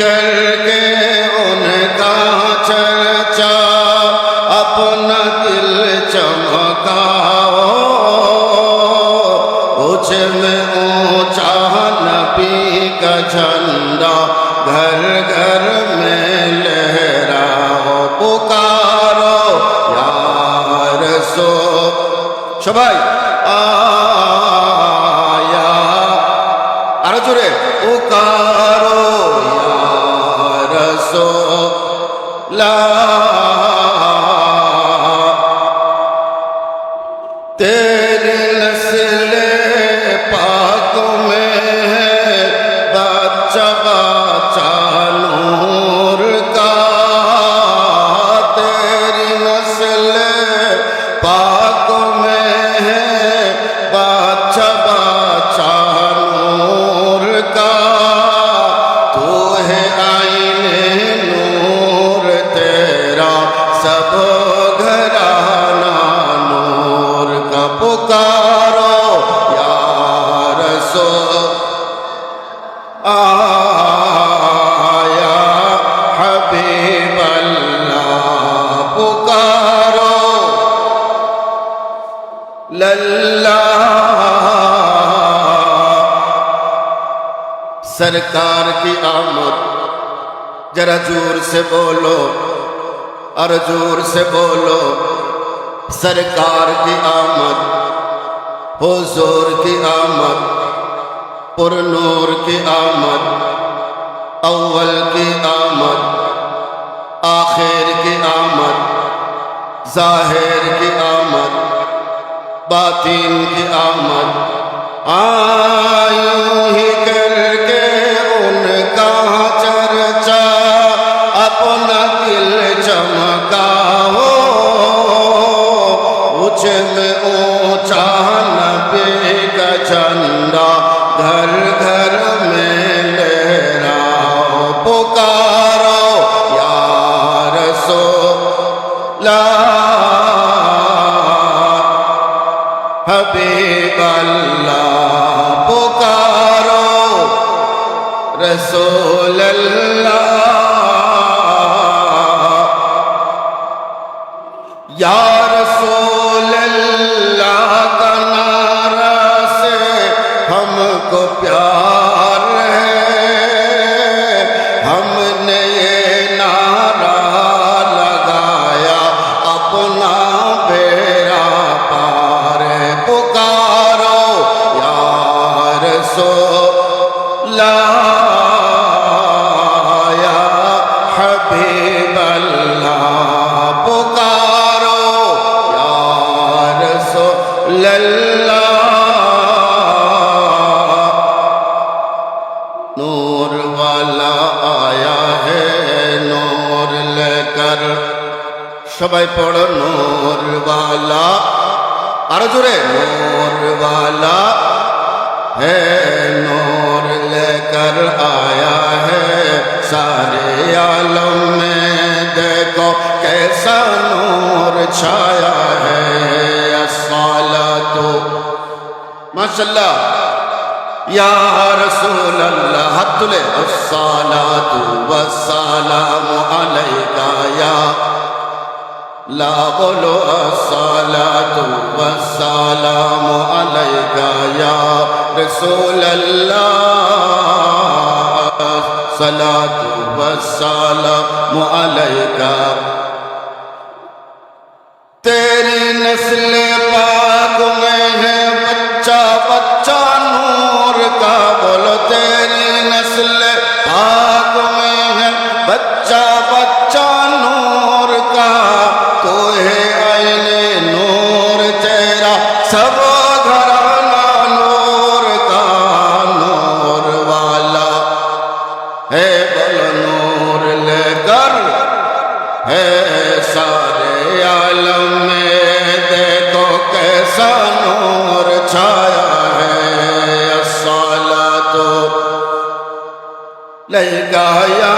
करके उनका चर्चा अपना दिल चमकाओ। ऊंच में ऊंचा नबी का झंडा घर घर में लहराओ। पुकारो या रसूल, सबाई आया आरो जोरे, पुकारो या रसूल, तेरी नस्ल पाक में है बच्चा बच्चा नूर का। तेरी नस्ल पाक में है बच्चा बच्चा नूर का। तू है आईने नूर तेरा सब घराना नूर का। पुकारो या रसूल आया हबीब अल्लाह। पुकारो लल्ला, सरकार की आमद जरा जोर से बोलो और जोर से बोलो। सरकार की आमद, हुजूर की आमद, पुरनूर की आमद, अव्वल की आमद, आखिर की आमद, जाहिर की आमद, बातिन की आमद। आयूं ही करके उनका चर्चा अपना दिल चमकाओ। ऊंच में ऊंचा नबी का झंडा घर घर में लहराओ। पुकारो या रसूल हबीब अल्लाह। पुकारो रसूल अल्लाह, या रसूल अल्लाह का नारा से हमको प्यार है। हमने ये नारा लगाया अपना बेड़ा पार है। पुकारो या रसूल या हबीब अल्लाह। पुकारो या रसूल अल्लाह। नूर वाला आया है नूर लेकर, सबाई पढ़ो नूर वाला आरो जोरे। नूर वाला है नूर लेकर आया है सारे आलम में। देखो कैसा नूर छाया है। अस्सलातु माशाअल्लाह या रसूल अल्लाह, हाथ तुले। अस्सलातु वस्सलामु अलैका या ला, बोलो अस्सलातु वस्सलामु अलैका या रसूल अल्लाह। सलातु वस्सलामु अलैका। तेरी नस्ल पाक में है बच्चा बच्चा नूर का। बोलो तेरी नस्ल पाक में है बच्चा बच्चा नूर का। तो है आईने नूर तेरा सब घराना नूर का। नूर वाला है बोलो नूर लेकर है सारे आलम में। देखो कैसा नूर छाया है। अस्सलातु लैका या